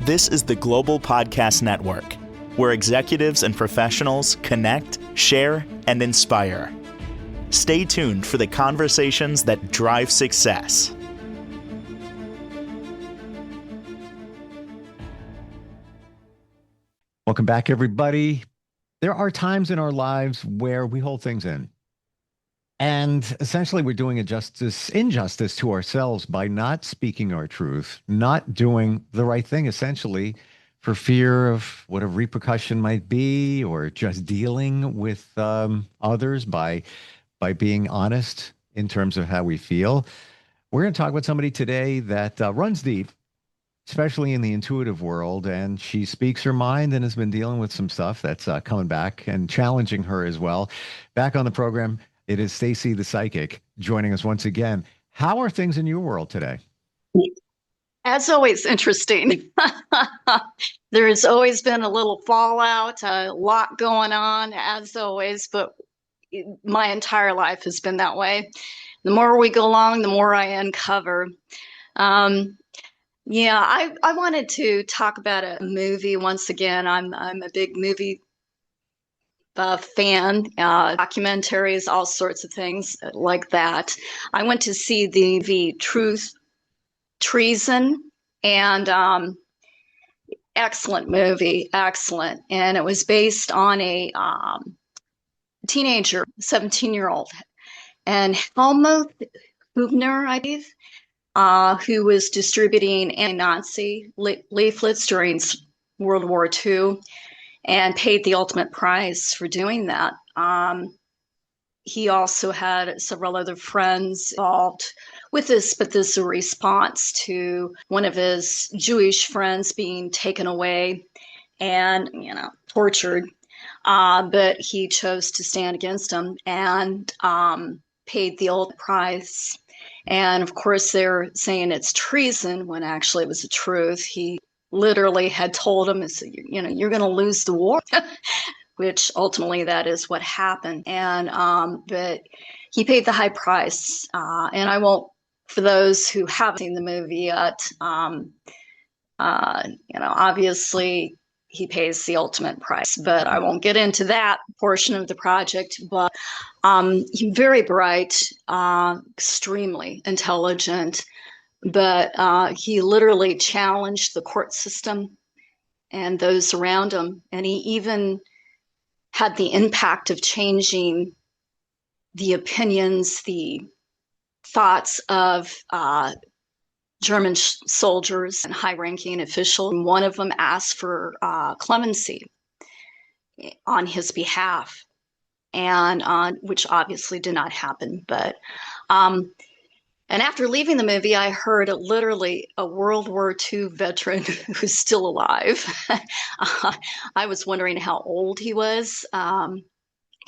This is the Global Podcast Network, where executives and professionals connect, share, and inspire. Stay tuned for the conversations that drive success. Welcome back, everybody. There are times in our lives where we hold things in. And essentially, we're doing injustice to ourselves by not speaking our truth, not doing the right thing, essentially, for fear of what a repercussion might be, or just dealing with others by being honest in terms of how we feel. We're going to talk about somebody today that runs deep, especially in the intuitive world, and she speaks her mind and has been dealing with some stuff that's coming back and challenging her as well. Back on the program, it is Stacy the Psychic joining us once again. How are things in your world today? As always, interesting. There has always been a little fallout, a lot going on, as always, but my entire life has been that way. The more we go along, the more I uncover. I wanted to talk about a movie once again. I'm a big movie fan, documentaries, all sorts of things like that. I went to see the movie Truth, Treason, and excellent movie, excellent. And it was based on a teenager, 17-year-old, and Helmut Hubner, I believe, who was distributing anti-Nazi leaflets during World War II and paid the ultimate price for doing that. He also had several other friends involved with this, but this is a response to one of his Jewish friends being taken away and, tortured. But he chose to stand against him and paid the ultimate price. And of course, they're saying it's treason when actually it was the truth. He literally had told him, you're going to lose the war, which ultimately that is what happened. And but he paid the high price. And I won't, for those who haven't seen the movie yet, obviously he pays the ultimate price. But I won't get into that portion of the project. But he's very bright, extremely intelligent. But he literally challenged the court system and those around him. And he even had the impact of changing the opinions, the thoughts of German soldiers and high-ranking officials. One of them asked for clemency on his behalf, and which obviously did not happen. But and after leaving the movie, I heard literally a World War II veteran who's still alive. I was wondering how old he was.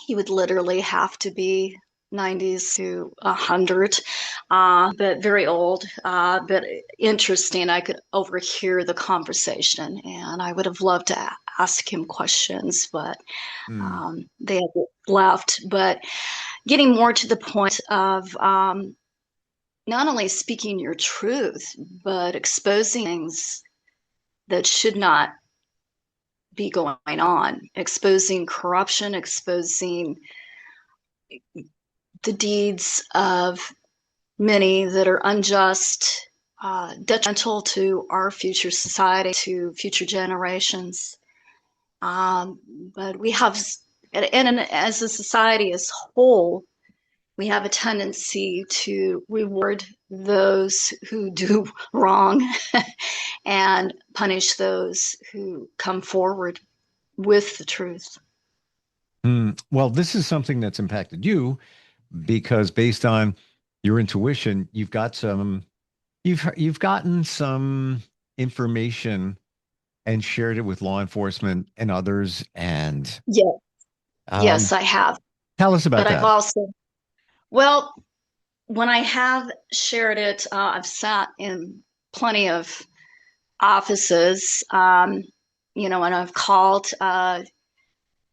He would literally have to be 90s to 100, but very old, but interesting. I could overhear the conversation, and I would have loved to ask him questions, but they had left. But getting more to the point of not only speaking your truth, but exposing things that should not be going on, exposing corruption, exposing the deeds of many that are unjust, detrimental to our future society, to future generations. But we have, and as a society as a whole, we have a tendency to reward those who do wrong and punish those who come forward with the truth. Well, this is something that's impacted you because based on your intuition, you've gotten some information and shared it with law enforcement and others. And yes, I have. Tell us about that. I've also, well, when I have shared it, I've sat in plenty of offices, and I've called.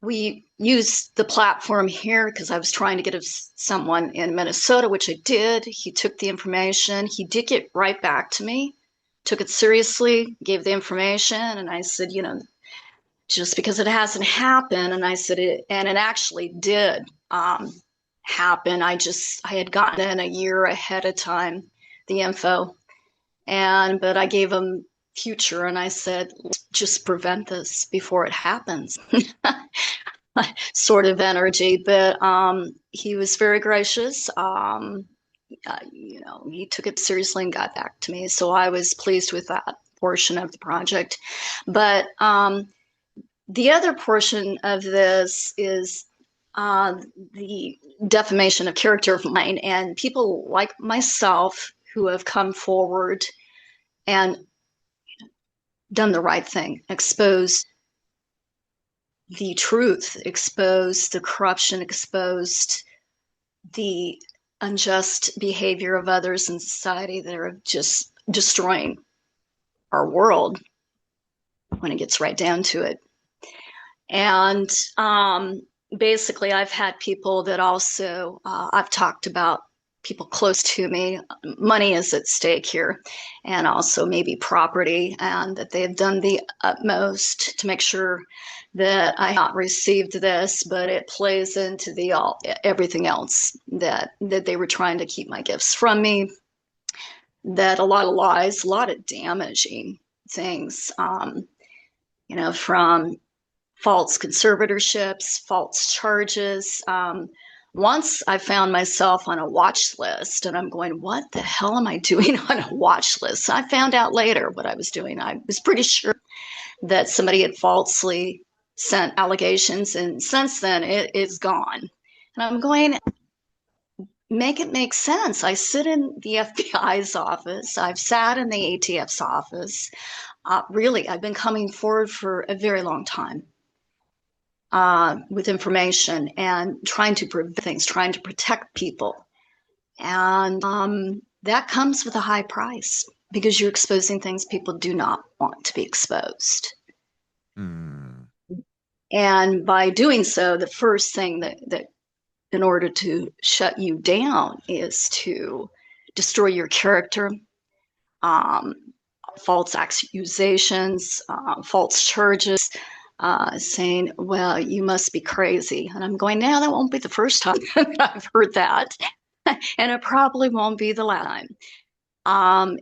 We used the platform here because I was trying to get someone in Minnesota, which I did. He took the information. He did get right back to me. took it seriously, gave the information, and I said, just because it hasn't happened, and I said and it actually did happen. I had gotten in a year ahead of time the info, but I gave him future, and I said, let's just prevent this before it happens. Sort of energy, but he was very gracious. He took it seriously and got back to me, so I was pleased with that portion of the project. But the other portion of this is the defamation of character of mine, and people like myself who have come forward and done the right thing, exposed the truth, exposed the corruption, exposed the unjust behavior of others in society that are just destroying our world when it gets right down to it. And basically, I've had people that also, I've talked about people close to me. Money is at stake here, and also maybe property, and that they have done the utmost to make sure that I not received this, but it plays into everything else that they were trying to keep my gifts from me. That a lot of lies, a lot of damaging things, from false conservatorships, false charges. Once I found myself on a watch list, and I'm going, what the hell am I doing on a watch list? I found out later what I was doing. I was pretty sure that somebody had falsely sent allegations, and since then it is gone. And I'm going, make it make sense. I sit in the FBI's office. I've sat in the ATF's office. Really, I've been coming forward for a very long time. With information and trying to prevent things, trying to protect people. And that comes with a high price because you're exposing things people do not want to be exposed. And by doing so, the first thing that in order to shut you down is to destroy your character, false accusations, false charges, saying, well, you must be crazy. And I'm going, now that won't be the first time that I've heard that. And it probably won't be the last time.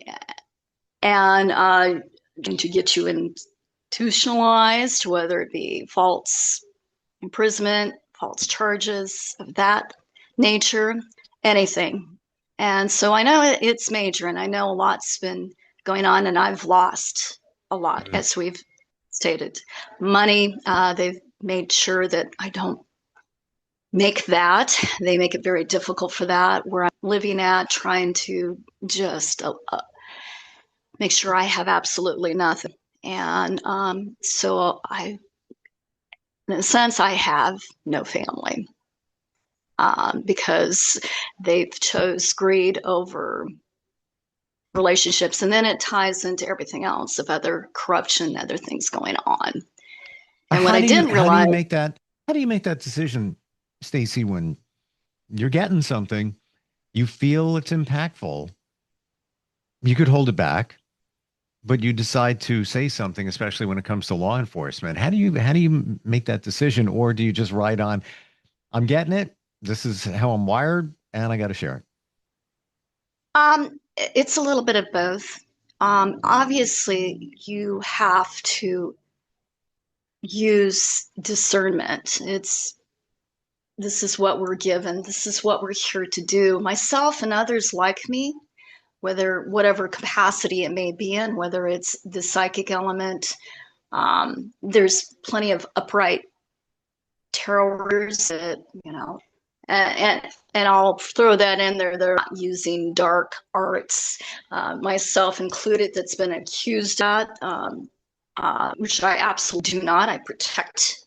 And to get you institutionalized, whether it be false imprisonment, false charges of that nature, anything. And so I know it's major, and I know a lot's been going on, and I've lost a lot, as we've stated. Money, they've made sure that I don't make that. They make it very difficult for that, where I'm living at, trying to just make sure I have absolutely nothing. And so in a sense, I have no family because they've chose greed over relationships, and then it ties into everything else of other corruption, other things going on. And what I didn't realize, how do you make that decision, Stacy, when you're getting something, you feel it's impactful, you could hold it back, but you decide to say something, especially when it comes to law enforcement. How do you make that decision, or do you just ride on, I'm getting it, this is how I'm wired, and I got to share it? It's a little bit of both. Obviously, you have to use discernment. This is what we're given. This is what we're here to do. Myself and others like me, whatever capacity it may be in, whether it's the psychic element. There's plenty of upright tarot readers that, and I'll throw that in there. They're not using dark arts, myself included, that's been accused of, which I absolutely do not. I protect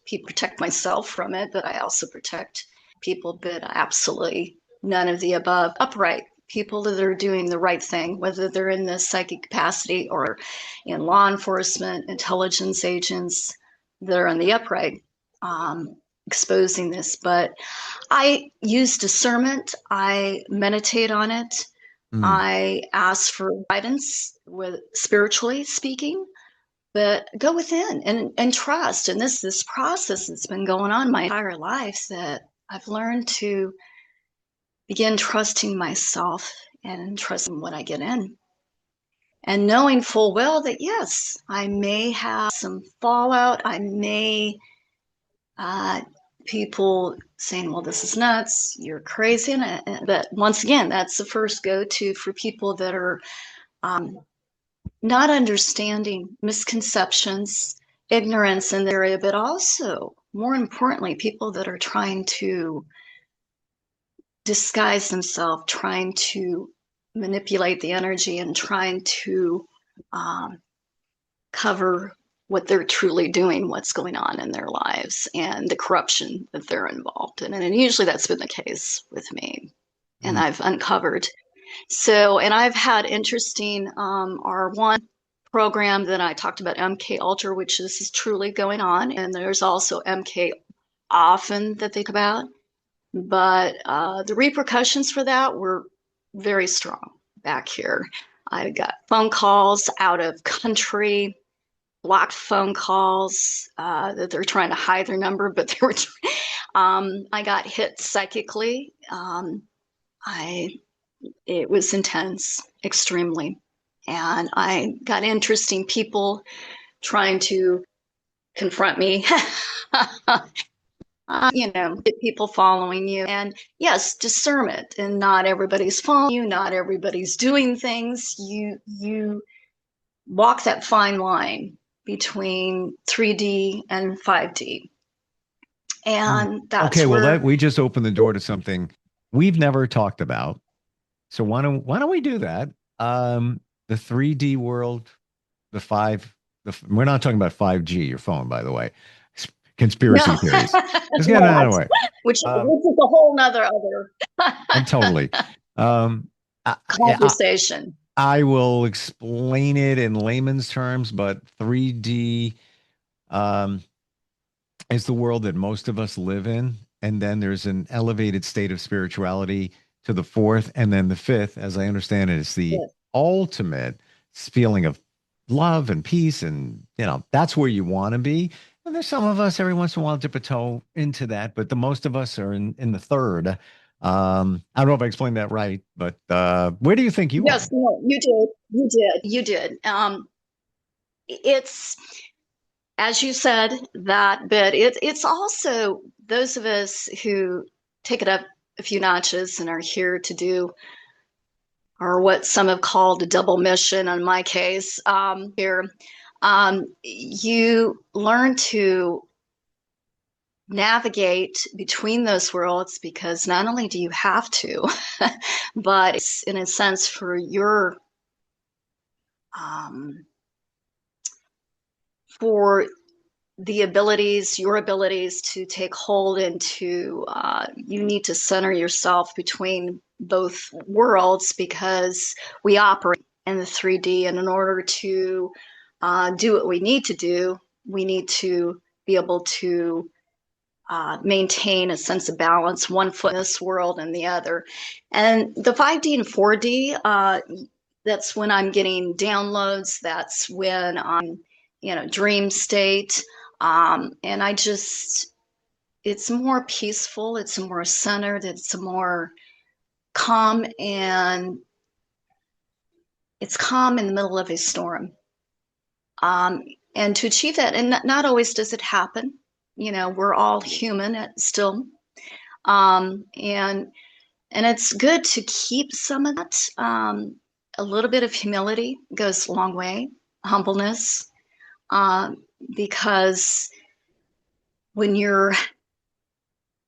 myself from it, but I also protect people, but absolutely none of the above. Upright people that are doing the right thing, whether they're in the psychic capacity or in law enforcement, intelligence agents that are in the upright, exposing this. But I use discernment. I meditate on it. Mm. I ask for guidance with spiritually speaking, but go within and trust. And this process that's been going on my entire life, that I've learned to begin trusting myself and trusting what I get in. And knowing full well that yes, I may have some fallout. I may people saying, well, this is nuts, you're crazy. But once again, that's the first go-to for people that are um, not understanding, misconceptions, ignorance in the area, but also, more importantly, people that are trying to disguise themselves, trying to manipulate the energy and trying to um, cover what they're truly doing, what's going on in their lives, and the corruption that they're involved in. And usually that's been the case with me. And Mm. I've uncovered. So, and I've had interesting, our one program that I talked about, MK Ultra, which this is truly going on. And there's also MK Often that they talk about. But the repercussions for that were very strong back here. I got phone calls out of country, blocked phone calls that they're trying to hide their number, but they were. I got hit psychically. It was intense, extremely, and I got interesting people trying to confront me. Get people following you, and yes, discernment. And not everybody's following you. Not everybody's doing things. You walk that fine line between 3D and 5D. Mm. And Okay, that's well, that where, we just opened the door to something we've never talked about. So why don't we do that? The 3D world, the five, we're not talking about 5G, your phone, by the way. no, Conspiracy theories. Just get it out that, of the way. which Um, is a whole nother other and totally. Um, I, conversation. I will explain it in layman's terms, but 3D um, is the world that most of us live in. And then there's an elevated state of spirituality to the fourth. And then the fifth, as I understand it, is the Yes. ultimate feeling of love and peace. And, that's where you want to be. And there's some of us every once in a while dip a toe into that, but the most of us are in the third. I don't know if I explained that right, but where do you think you Yes, are? no, you did. It's, as you said, that bit. It's also those of us who take it up a few notches and are here to do, or what some have called a double mission in my case, here. You learn to navigate between those worlds, because not only do you have to, but it's in a sense for um, for your abilities to take hold, and to you need to center yourself between both worlds, because we operate in the 3D, and in order to do what we need to do, we need to be able to maintain a sense of balance, one foot in this world and the other. And the 5D and 4D, that's when I'm getting downloads. That's when I'm, dream state. And it's more peaceful. It's more centered. It's more calm. And it's calm in the middle of a storm. Um, and to achieve that, and not always does it happen. We're all human still. And it's good to keep some of that. A little bit of humility goes a long way, humbleness, because when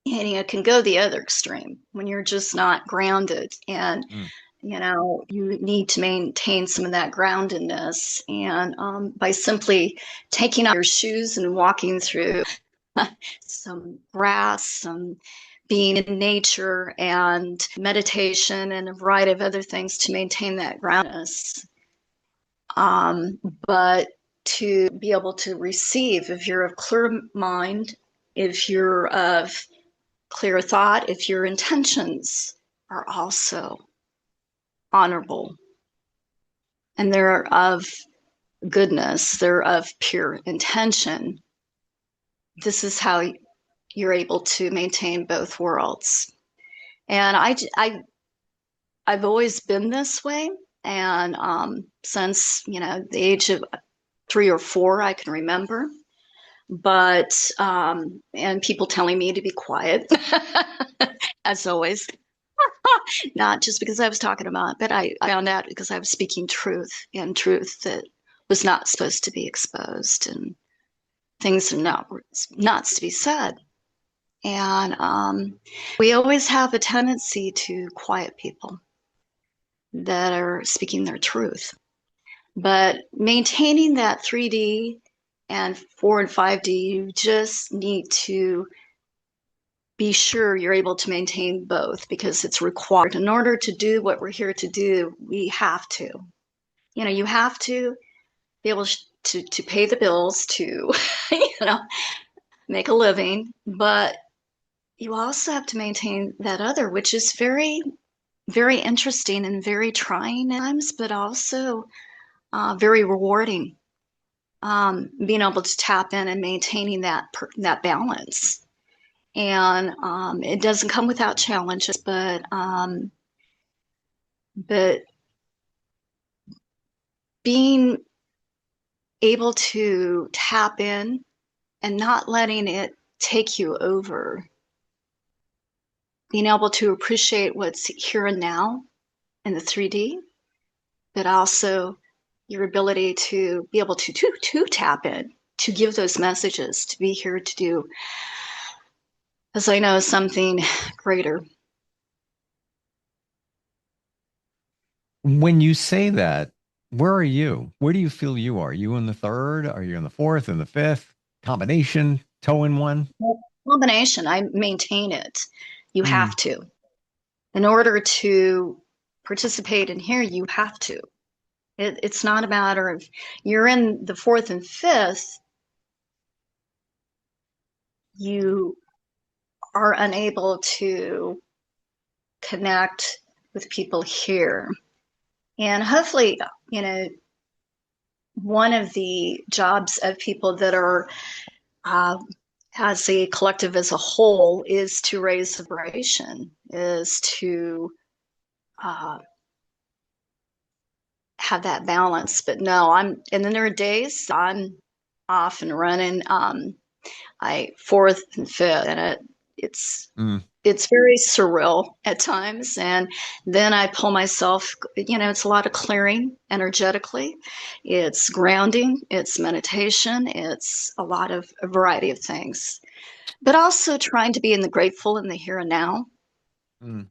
it can go the other extreme when you're just not grounded, and Mm. you need to maintain some of that groundedness, and by simply taking off your shoes and walking through some grass, some being in nature, and meditation, and a variety of other things to maintain that groundedness. But to be able to receive, if you're of clear mind, if you're of clear thought, if your intentions are also honorable, and they're of goodness, they're of pure intention, this is how you're able to maintain both worlds. And I've always been this way. And since, the age of 3 or 4, I can remember. But, and people telling me to be quiet, as always. Not just because I was talking about it, but I found out because I was speaking truth, and truth that was not supposed to be exposed, and things are not to be said. And we always have a tendency to quiet people that are speaking their truth. But maintaining that 3D and 4 and 5D, you just need to be sure you're able to maintain both, because it's required. In order to do what we're here to do, we have to. You have to be able to pay the bills, to, make a living, but you also have to maintain that other, which is very, very interesting and very trying at times, but also very rewarding. Being able to tap in and maintaining that balance. And it doesn't come without challenges, but being able to tap in and not letting it take you over, being able to appreciate what's here and now in the 3D, but also your ability to be able to tap in, to give those messages, to be here to do, as I know, something greater. When you say that, where are you? Where do you feel you are? Are you in the third? Are you in the fourth and the fifth? Combination, toe in one? Combination, I maintain it. You Mm. have to. In order to participate in here, you have to. It's not a matter of, you're in the fourth and fifth, you are unable to connect with people here. And hopefully, one of the jobs of people that are, as a collective as a whole, is to raise vibration, is to have that balance. But no, and then there are days I'm off and running. I fourth and fifth, and it's Mm. it's very surreal at times. And then I pull myself, it's a lot of clearing energetically. It's grounding, it's meditation, it's a variety of things. But also trying to be in the grateful in the here and now. Mm.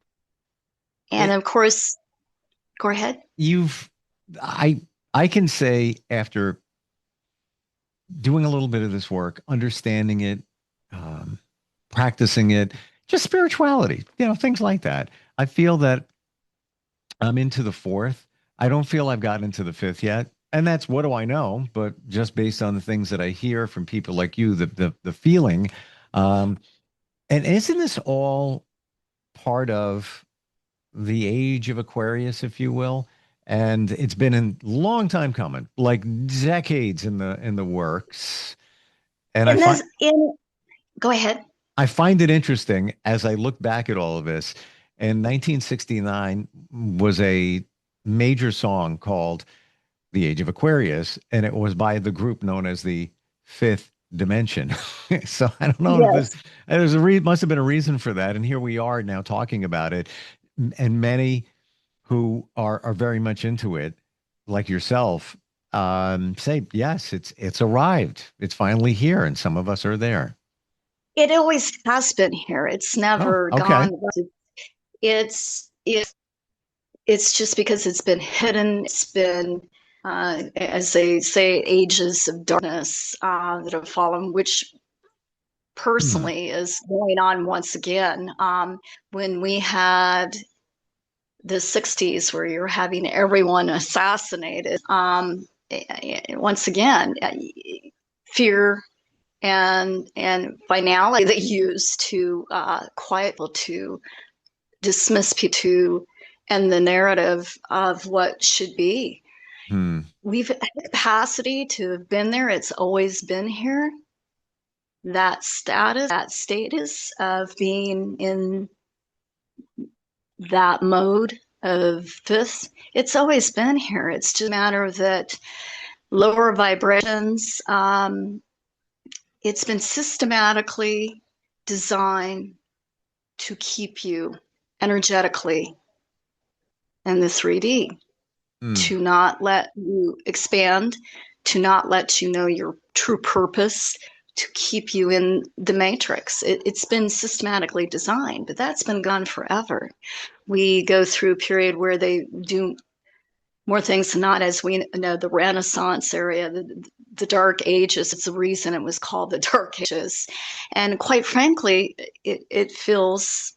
And It, of course, go ahead. you've, I, I can say after doing a little bit of this work, understanding it, um, practicing it, just spirituality, things like that. I feel that I'm into the fourth. I don't feel I've gotten into the fifth yet. And that's what do I know? But just based on the things that I hear from people like you, the feeling. Um, and isn't this all part of the age of Aquarius, if you will? And it's been a long time coming, like decades in the works. And In this, in Go ahead. I find it interesting as I look back at all of this. In 1969 was a major song called The Age of Aquarius, and it was by the group known as the Fifth Dimension. So I don't know if Yes. must have been a reason for that. And here we are now talking about it. And many who are very much into it, like yourself, say, yes, it's arrived. It's finally here, and some of us are there. It always has been here. It's Oh, never okay. gone. It's it's it's just because it's been hidden. It's been, as they say, ages of darkness that have fallen, which Hmm. personally is going on once again. When we had the 60s, where you're having everyone assassinated, once again, fear and finality they use to quiet people, to dismiss people, to and the narrative of what should be. Hmm. We've had the capacity to have been there. It's always been here. That status of being in that mode of this, it's always been here. It's just a matter of that lower vibrations. It's been systematically designed to keep you energetically in the 3D, to not let you expand, to not let you know your true purpose, to keep you in the matrix. It's been systematically designed, but that's been gone forever. We go through a period where they do more things, not as we know, the Renaissance area, the Dark Ages. It's the reason it was called the Dark Ages. And quite frankly, it feels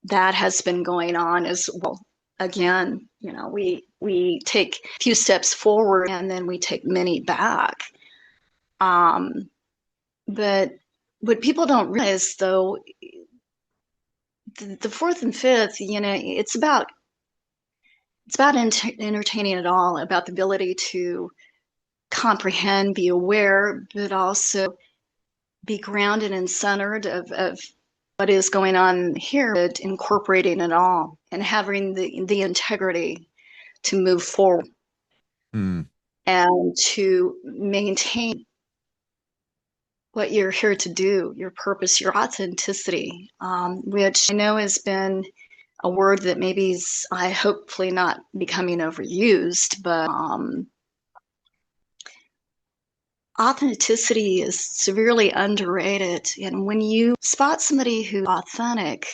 that has been going on as well. Again, we take a few steps forward and then we take many back. But what people don't realize, though, the fourth and fifth, it's about entertaining it all, about the ability to comprehend, be aware, but also be grounded and centered of what is going on here, but incorporating it all and having the integrity to move forward and to maintain what you're here to do, your purpose, your authenticity, which I know has been a word that maybe is, I hopefully not becoming overused, but authenticity is severely underrated. And when you spot somebody who's authentic,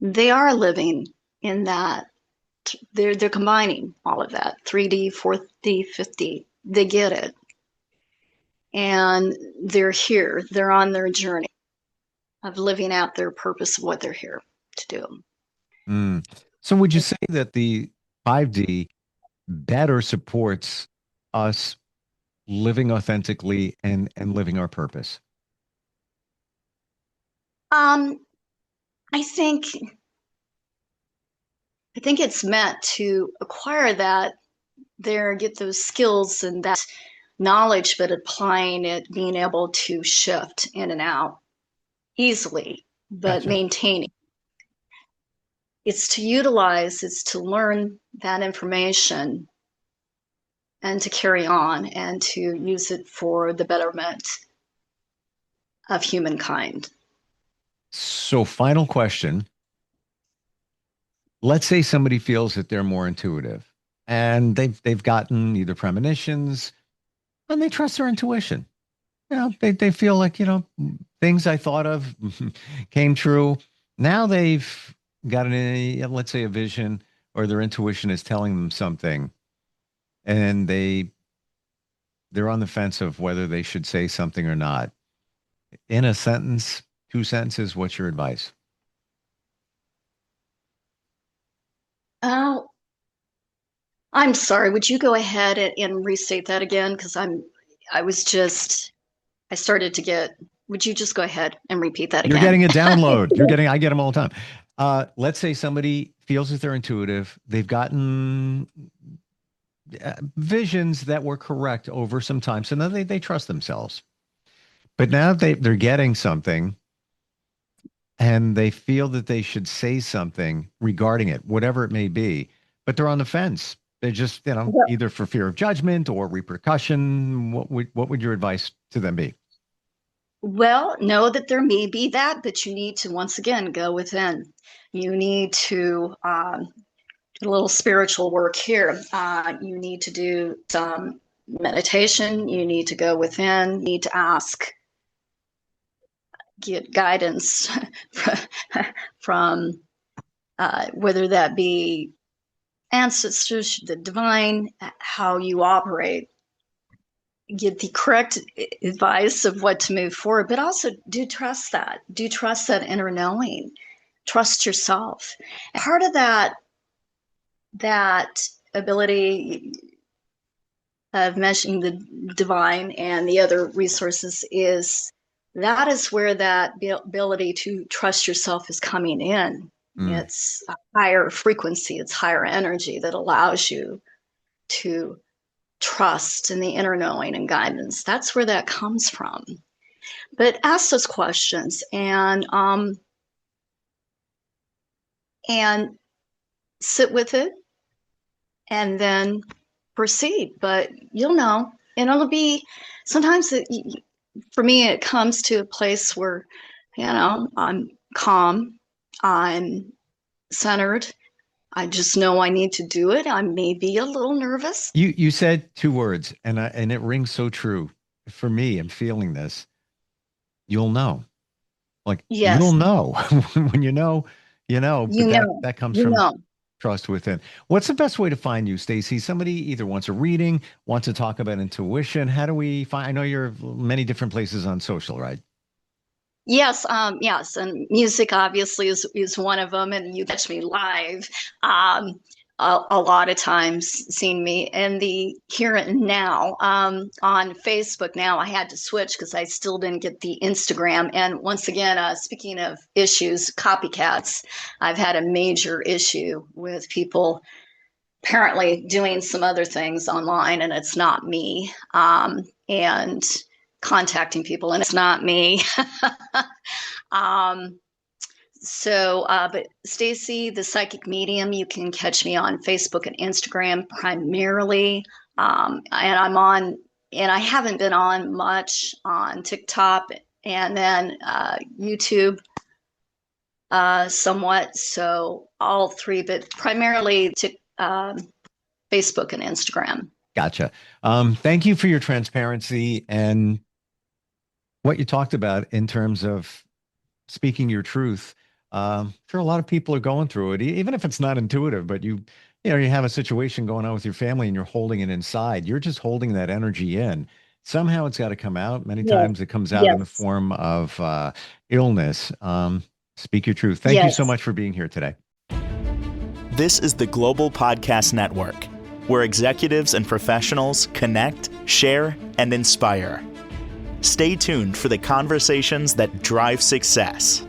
they are living in that. They're combining all of that 3D, 4D, 5D. They get it. And they're here. They're on their journey of living out their purpose of what they're here to do. So would you say that the 5D better supports us living authentically and living our purpose? I think it's meant to acquire that get those skills and that knowledge, but applying it, being able to shift in and out easily, but Gotcha. maintaining. It's to utilize, it's to learn that information and to carry on and to use it for the betterment of humankind. So final question. Let's say somebody feels that they're more intuitive and they've gotten either premonitions and they trust their intuition. They feel like, things I thought of came true. Now they've got let's say a vision, or their intuition is telling them something, and they're on the fence of whether they should say something or not. In a sentence, two sentences, what's your advice? Oh, I'm sorry. Would you go ahead and restate that again? Because I started to get, would you just go ahead and repeat that You're again? getting a download. I get them all the time. Let's say somebody feels that they're intuitive. They've gotten visions that were correct over some time. So now they trust themselves. But now they're getting something and they feel that they should say something regarding it, whatever it may be, but they're on the fence. They're just, either for fear of judgment or repercussion. What would your advice to them be? Well, know that there may be that, but you need to, once again, go within. You need to do a little spiritual work here. You need to do some meditation. You need to go within. You need to ask, get guidance from whether that be ancestors, the divine, how you operate. Get the correct advice of what to move forward, but also do trust that. Do trust that inner knowing. Trust yourself. And part of that ability of meshing the divine and the other resources is where that ability to trust yourself is coming in. Mm. It's a higher frequency, it's higher energy that allows you to trust in the inner knowing and guidance. That's where that comes from. But ask those questions and sit with it and then proceed. But you'll know, and it'll be sometimes for me, it comes to a place where, I'm calm, I'm centered. I just know I need to do it. I may be a little nervous. You said two words, and it rings so true for me. I'm feeling this. You'll know. Like you'll Yes, know when you know, you know. But you know, that comes you from know. trust within. What's the best way to find you, Stacy? Somebody either wants a reading, wants to talk about intuition. How do we find? I know you're many different places on social, right? Yes, and music obviously is one of them, and you catch me live. Um, a lot of times seeing me in the here and now on Facebook. Now I had to switch because I still didn't get the Instagram. And once again, speaking of issues, copycats, I've had a major issue with people apparently doing some other things online, and it's not me. And contacting people, and it's not me. um, but Stacy, the psychic medium, you can catch me on Facebook and Instagram primarily. And I haven't been on much on TikTok and then YouTube somewhat. So all three, but primarily to Facebook and Instagram. Gotcha. Thank you for your transparency and what you talked about in terms of speaking your truth. Sure, a lot of people are going through it, even if it's not intuitive, but you have a situation going on with your family and you're holding it inside. You're just holding that energy in. Somehow it's got to come out. Many Yes, times it comes out in the yes, form of illness. Speak your truth. Thank you so yes. much for being here today. This is the Global Podcast Network, where executives and professionals connect, share, and inspire. Stay tuned for the conversations that drive success.